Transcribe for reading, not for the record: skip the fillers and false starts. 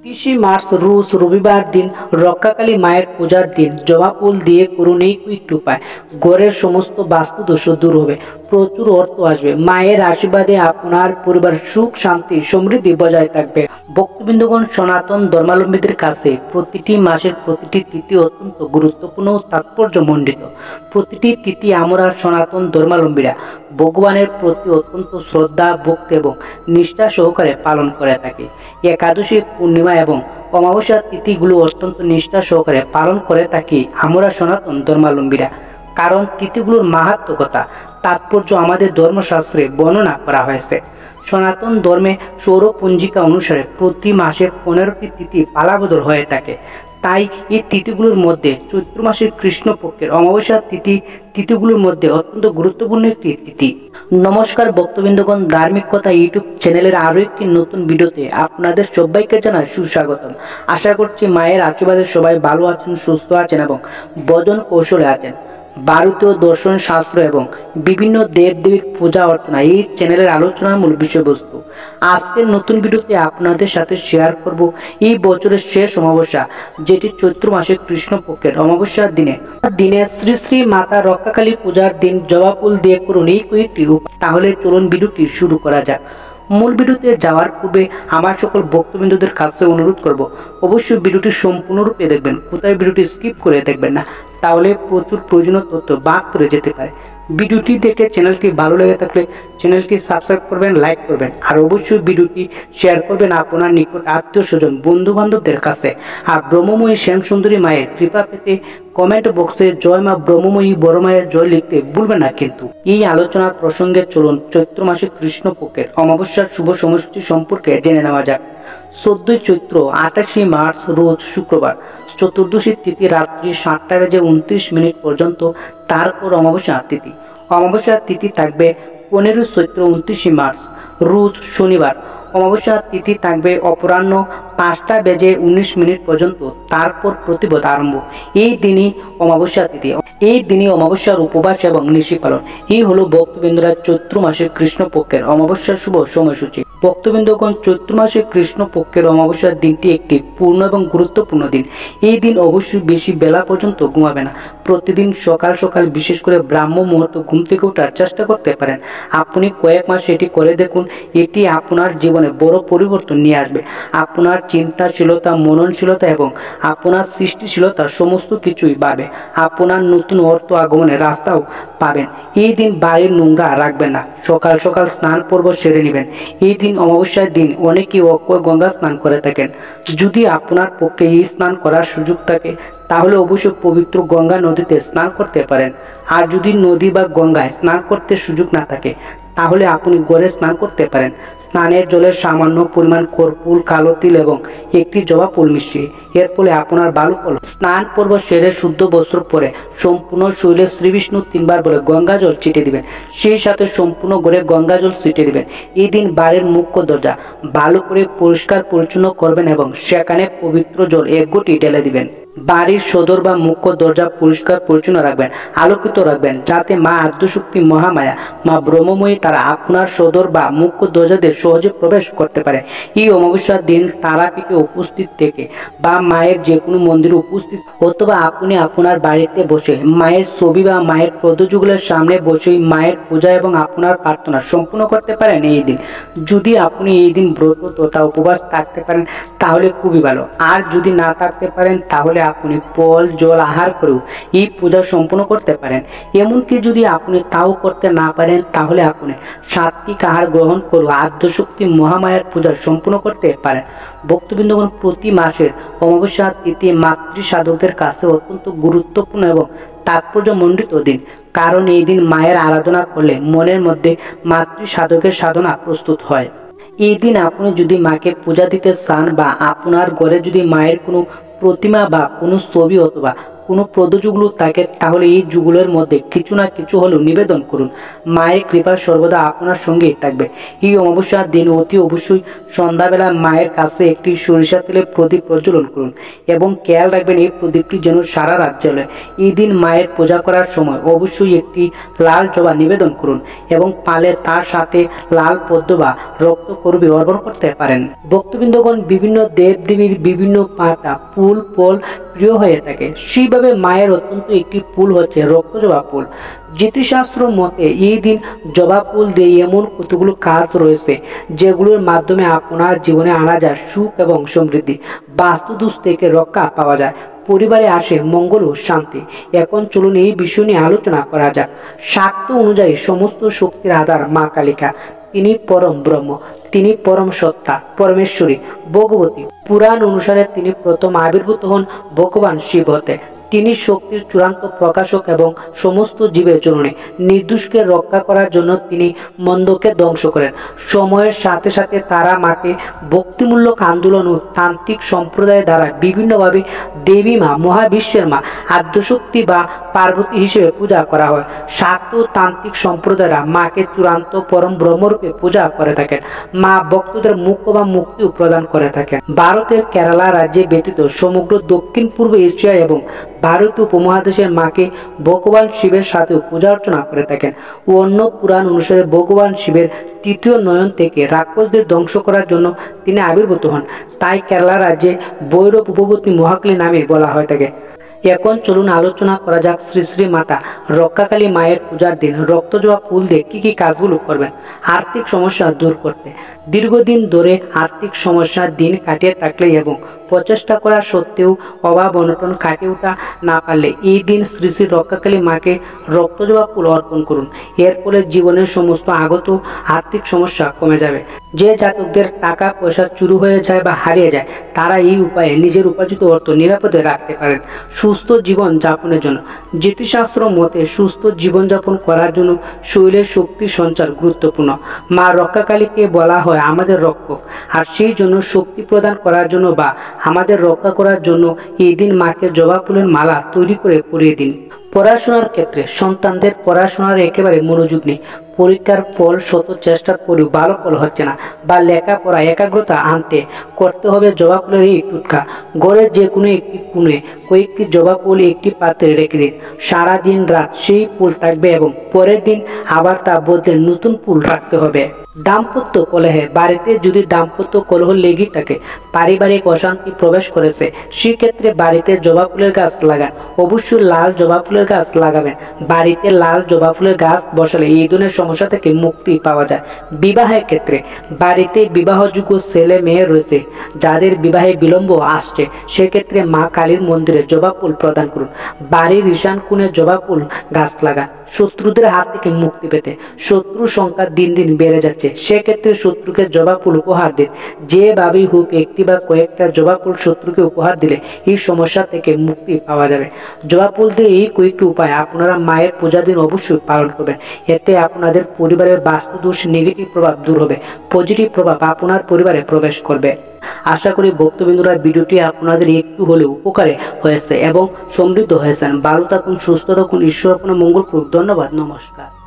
30 March রোজ রবিবার দিন রক্ষাকালী মায়ের পূজার দিন জবা ফুল দিয়ে করুন এই কুইক উপায়। ঘরের সমস্ত বাস্তু দোষ দূর হবে, প্রচুর অর্থ আসবে, মায়ের আশীর্বাদে আপনার পরিবার সুখ শান্তি সমৃদ্ধি বজায় থাকবে। ভক্তবৃন্দগণ, সনাতন ধর্মাবলম্বীদের কাছে প্রতিটি মাসের প্রতিটি তিথি অত্যন্ত গুরুত্বপূর্ণ ও তাৎপর্যমণ্ডিত। প্রতিটি তিথি আমরা সনাতন ধর্মাবলম্বীরা ভগবানের প্রতি অত্যন্ত শ্রদ্ধা ভক্তি এবং নিষ্ঠা সহকারে পালন করে থাকি। একাদশী, পূর্ণিমা এবং অমাবস্যা তিথিগুলো অত্যন্ত নিষ্ঠা সহকারে পালন করে থাকি আমরা সনাতন ধর্মাবলম্বীরা। কারণ তিথিগুলোর মাহাত্ম্যকতা তাৎপর্য আমাদের ধর্মশাস্ত্রে বর্ণনা করা হয়েছে। সনাতন ধর্মে সৌরপঞ্জিকা অনুসারে প্রতি মাসের 15টি তিথি পালাবদল হয়ে থাকে। তাই এই তিথিগুলোর মধ্যে চৈত্র মাসের কৃষ্ণপক্ষের অমাবস্যা তিথিগুলোর মধ্যে অত্যন্ত গুরুত্বপূর্ণ একটি তিথি। নমস্কার ভক্তবৃন্দগণ, ধার্মিক কথা ইউটিউব চ্যানেলের আরও একটি নতুন ভিডিওতে আপনাদের সবাইকে জানাই সুস্বাগতম। আশা করছি মায়ের আশীর্বাদে সবাই ভালো আছেন, সুস্থ আছেন এবং ভজন কৌশলে আছেন। ভারতীয় দর্শন শাস্ত্র এবং বিভিন্ন দেবদেবীর পূজা অর্চনা এই চ্যানেলের আলোচনার মূল বিষয়বস্তু। আজকের নতুন ভিডিওতে আপনাদের সাথে শেয়ার করব এই বছরের শেষ অমাবস্যা, যেটি চৈত্র মাসের কৃষ্ণপক্ষের অমাবস্যার দিনে শ্রী শ্রী মাতা রক্ষাকালী পূজার দিন জবা ফুল দিয়ে করুন এই কয়েকটি উপায়। তাহলে চলুন ভিডিওটি শুরু করা যাক। মূল ভিডিওতে যাওয়ার পূর্বে আমার সকল ভক্তবৃন্দদের কাছে অনুরোধ করব, অবশ্যই ভিডিওটি সম্পূর্ণরূপে দেখবেন, কোথায় ভিডিওটি স্কিপ করে দেখবেন না, তাহলে প্রচুর প্রয়োজনীয় তথ্য বাদ পড়ে যেতে পারে। ভিডিওটি দেখে চ্যানেলটি ভালো লেগে থাকলে চ্যানেলটি সাবস্ক্রাইব করবেন, লাইক করবেন, আর অবশ্যই ভিডিওটি শেয়ার করবেন আপনার নিকট আত্মীয় স্বজন বন্ধু বান্ধবদের কাছে। আর ব্রহ্মময়ী শ্যাম সুন্দরী মায়ের কৃপা পেতে কমেন্ট বক্সে জয় মা ব্রহ্মময়ী বড় মায়ের জয় লিখতে ভুলবেন না। কিন্তু এই আলোচনার প্রসঙ্গে চলুন চৈত্র মাসে কৃষ্ণপক্ষের অমাবস্যার শুভ সময়সূচি সম্পর্কে জেনে নেওয়া যাক। 14 চৈত্র 28 মার্চ রোজ শুক্রবার, চতুর্দশী তিথি রাত্রি 7টা বেজে 29 মিনিট পর্যন্ত, তারপর অমাবস্যা তিথি। অমাবস্যা তিথি থাকবে 15 চৈত্র 29 মার্চ রোজ শনিবার। অমাবস্যা তিথি থাকবে অপরাহ্ন 5টা বেজে 19 মিনিট পর্যন্ত, তারপর প্রতিপদ আরম্ভ। এই দিনই অমাবস্যা তিথি, এই দিনই অমাবস্যার উপবাস এবং নিশি পালন। এই হলো ভক্তবৃন্দরা চৈত্র মাসের কৃষ্ণপক্ষের অমাবস্যার শুভ সময়সূচি। ভক্তবৃন্দগণ, চৈত্র মাসে কৃষ্ণপক্ষের অমাবস্যার দিনটি একটি পূর্ণ এবং গুরুত্বপূর্ণ দিন। এই দিন অবশ্যই বেশি বেলা পর্যন্ত ঘুমাবে না। প্রতিদিন সকাল সকাল, বিশেষ করে ব্রাহ্ম মুহূর্ত ঘুম থেকে ওঠার চেষ্টা করতে পারেন। আপনি কয়েক মাস এটি করে দেখুন, এটি আপনার জীবনে বড় পরিবর্তন নিয়ে আসবে। আপনার চিন্তাশীলতা, মননশীলতা এবং আপনার সৃষ্টিশীলতা সমস্ত কিছুই বাড়বে। আপনার নতুন অর্থ আগমনের রাস্তাও পাবেন। এই দিন বাড়ির নোংরা রাখবেন না। সকাল সকাল স্নান পর্ব সেরে নেবেন। এই দিন অমাবস্যার দিন অনেকেই অক্ষয় গঙ্গা স্নান করে থাকেন। যদি আপনার পক্ষে এই স্নান করার সুযোগ থাকে তাহলে অবশ্যই পবিত্র গঙ্গা নদীতে স্নান করতে পারেন। আর যদি নদী বা গঙ্গায় স্নান করতে সুযোগ না থাকে তাহলে আপনি ঘরে স্নান করতে পারেন। স্নানের জলে সামান্য পরিমাণ কর্পূর, কালো তিল এবং একটি জবা ফুল মিশিয়ে, এর ফলে আপনার ভালো ফল। স্নান পর্ব সেরে শুদ্ধ বস্ত্র পরে সম্পূর্ণ শরীরে শ্রী বিষ্ণু 3বার বলে গঙ্গা জল ছিটিয়ে দিবেন। সেই সাথে সম্পূর্ণ ঘরে গঙ্গা জল ছিটিয়ে দিবেন। এই দিন বাড়ির মুখ্য দরজা ভালো করে পরিষ্কার পরিচ্ছন্ন করবেন এবং সেখানে পবিত্র জল 1 ঘটি ঢেলে দিবেন। বাড়ির সদর বা মুখ্য দরজা পরিষ্কার পরিচ্ছন্ন রাখবেন, আলোকিত রাখবেন, যাতে মা আদ্যশক্তি মহামায়া মা ব্রহ্মময়ী তারা আপনার সদর বা মুখ্য দরজাতে সহজে প্রবেশ করতে পারে। এই অমাবস্যার দিন তারাপীঠে উপস্থিত থেকে বা মায়ের যে কোনো মন্দিরে উপস্থিত, অথবা আপনি আপনার বাড়িতে বসে মায়ের ছবি বা মায়ের পদযুগলের সামনে বসেই মায়ের পূজা এবং আপনার প্রার্থনা সম্পূর্ণ করতে পারেন। এই দিন যদি আপনি এই দিন ব্রত তথা উপবাস থাকতে পারেন তাহলে খুবই ভালো। আর যদি না থাকতে পারেন তাহলে আপনি ফল জল আহার করেও এই পূজা সম্পূর্ণ করতে পারেন। এমনকি যদি আপনি তাও করতে না পারেন তাহলে আপনি সাত্বিক আহার গ্রহণ করে আদ্যশক্তি মহামায়ার পূজা সম্পূর্ণ করতে পারেন। ভক্তবৃন্দগণ, প্রতি মাসের অমাবস্যা তিথি মাতৃ সাধকদের কাছে অত্যন্ত গুরুত্বপূর্ণ এবং তাৎপর্যমণ্ডিত দিন। কারণ এই দিন মায়ের আরাধনা করলে মনের মধ্যে মাতৃ সাধকের সাধনা প্রস্তুত হয়। এই দিন আপনি যদি মাকে পূজা দিতে চান বা আপনার ঘরে যদি মায়ের কোনো প্রতিমা বা কোনো ছবি অথবা কোনো পদযুগল থাকে তাহলে এই যুগলের মধ্যে কিছু না কিছু হলেও নিবেদন করুন। মায়ের কৃপা সর্বদা আপনার সঙ্গেই থাকবে। এই অমাবস্যার দিন অতি অবশ্যই সন্ধ্যাবেলা মায়ের কাছে একটি সরিষা তেলের প্রদীপ প্রজ্বলন করুন এবং খেয়াল রাখবেন এই প্রদীপটি যেন সারা রাত জ্বলে। এই দিন মায়ের পূজা করার সময় অবশ্যই একটি লাল জবা নিবেদন করুন এবং পালে তার সাথে লাল পদ্ম বা রক্তকরবী অর্পণ করতে পারেন। ভক্তবৃন্দগণ, বিভিন্ন দেবদেবীর বিভিন্ন পাতা ফুল ফল প্রিয় হয়ে থাকে, সেইভাবে মায়ের অত্যন্ত একটি ফুল হচ্ছে রক্তজবা ফুল। জ্যোতিষশাস্ত্র মতে এই দিন জবা ফুল দিয়ে এমন কতগুলো কাজ রয়েছে যেগুলোর মাধ্যমে আপনার জীবনে আনা যায় সুখ এবং সমৃদ্ধি, বাস্তুদোষ থেকে রক্ষা পাওয়া যায়, পরিবারে আসে মঙ্গল ও শান্তি। এখন চলুন এই বিষয় নিয়ে আলোচনা করা যাক। শাক্ত অনুযায়ী সমস্ত শক্তির আধার মা কালিকা। তিনি পরম ব্রহ্ম, তিনি পরম সত্তা, পরমেশ্বরী, ভগবতী। পুরাণ অনুসারে তিনি প্রথম আবির্ভূত হন ভগবান শিব হতে। তিনি শক্তির চূড়ান্ত প্রকাশক এবং সমস্ত জীবের জননী। নির্দোষকে রক্ষা করার জন্য তিনি মন্দকে ধ্বংস করেন। সময়ের সাথে সাথে তারা মাকে ভক্তিমূলক আন্দোলন ও তান্ত্রিক সম্প্রদায়ের দ্বারা বিভিন্নভাবে দেবী মা, মহাবিশ্বের মা, আদ্যশক্তি বা পার্বতী হিসেবে পূজা করা হয়। শাক্ত তান্ত্রিক সম্প্রদায়রা মাকে চূড়ান্ত পরম ব্রহ্মরূপে পূজা করে থাকেন। মা ভক্তদের মুক্ত বা মুক্তিও প্রদান করে থাকেন। ভারতের কেরালা রাজ্যে ব্যতীত সমগ্র দক্ষিণ পূর্ব এশিয়া এবং ভারতীয় উপমহাদেশের মাকে ভগবান শিবের সাথেও পূজা অর্চনা করে থাকেন। অন্য পুরাণ অনুসারে ভগবান শিবের তৃতীয় নয়ন থেকে রাক্ষসদের ধ্বংস করার জন্য তিনি আবির্ভূত হন, তাই কেরালা রাজ্যে ভৈরব উপবতী মহাকালী নামে বলা হয়ে থাকে। এখন চলুন আলোচনা করা যাক শ্রী শ্রী মাতা রক্ষাকালী মায়ের পূজার দিন রক্তজবা ফুল দিয়ে কি কি কাজগুলো করবেন আর্থিক সমস্যা দূর করতে। দীর্ঘদিন ধরে আর্থিক সমস্যার দিন কাটিয়ে থাকলে এবং প্রচেষ্টা করা সত্ত্বেও অভাব অনটন কাটিয়ে ওঠা না পারলে এই দিন শ্রী শ্রী রক্ষাকালী মাকে রক্তজবা ফুল অর্পণ করুন। এর ফলে জীবনের সমস্ত আগত আর্থিক সমস্যা কমে যাবে। যে জাতকদের টাকা পয়সা চুরি হয়ে যায় বা হারিয়ে যায় তারা এই উপায়ে নিজের উপার্জিত অর্থ নিরাপদে রাখতে পারেন। সুস্থ জীবন যাপনের জন্য জ্যোতিষশাস্ত্র মতে সুস্থ জীবনযাপন করার জন্য শরীরের শক্তি সঞ্চার গুরুত্বপূর্ণ। মা রক্ষাকালীকে বলা হয় আমাদের রক্ষক, আর সেই জন্য শক্তি প্রদান করার জন্য বা আমাদের রক্ষা করার জন্য এই দিন মাকে জবা ফুলের মালা তৈরি করে পরিয়ে দিন। পড়াশোনার ক্ষেত্রে সন্তানদের পড়াশোনার একেবারে মনোযোগ নেই, পরীক্ষার ফল শত চেষ্টার পরেও ভালো ফল হচ্ছে না বা লেখাপড়া একাগ্রতা আনতে করতে হবে জবা ফুলের এই টুটকা। ঘরের যে কোনো একটি কোণে কয়েকটি জবা ফুল একটি পাত্রে রেখে দিন। সারা দিন রাত সেই ফুল থাকবে এবং পরের দিন আবার তা বদলে নতুন ফুল রাখতে হবে। দাম্পত্য কলহে, বাড়িতে যদি দাম্পত্য কলহ লেগে থাকে, পারিবারিক অশান্তি প্রবেশ করেছে, সেক্ষেত্রে বাড়িতে জবা ফুলের গাছ লাগান। অবশ্যই লাল জবা ফুলের গাছ লাগাবেন। বাড়িতে লাল জবা ফুলের গাছ বসালে এই ধরনের সমস্যা থেকে মুক্তি পাওয়া যায়। বিবাহের ক্ষেত্রে বাড়িতে বিবাহযোগ্য ছেলে মেয়ে রয়েছে যাদের বিবাহে বিলম্ব আসছে, সেক্ষেত্রে মা কালীর মন্দিরে জবা ফুল প্রদান করুন। বাড়ির ঈশান কোণে জবা ফুল গাছ লাগান। শত্রুদের হাত থেকে মুক্তি পেতে, শত্রুর সংখ্যা দিন দিন বেড়ে যাচ্ছে, সেক্ষেত্রে শত্রুকে জবা ফুল উপহার দিন। যেভাবেই হোক একটি বা কয়েকটা জবা ফুল শত্রুকে উপহার দিলে এই সমস্যা থেকে মুক্তি পাওয়া যাবে। জবা ফুল দিয়ে এই কয়েকটি উপায় আপনারা মায়ের পূজা দিন অবশ্যই পালন করবেন। এতে আপনাদের পরিবারের বাস্তুদোষ নেগেটিভ প্রভাব দূর হবে, পজিটিভ প্রভাব আপনার পরিবারে প্রবেশ করবে। আশা করি ভক্তবৃন্দরা ভিডিওটি আপনাদের একটু হলেও উপকারে হয়েছে এবং সমৃদ্ধ হয়েছেন। ভালো থাকুন, সুস্থ থাকুন, ঈশ্বর আপনার মঙ্গল করুক। ধন্যবাদ, নমস্কার।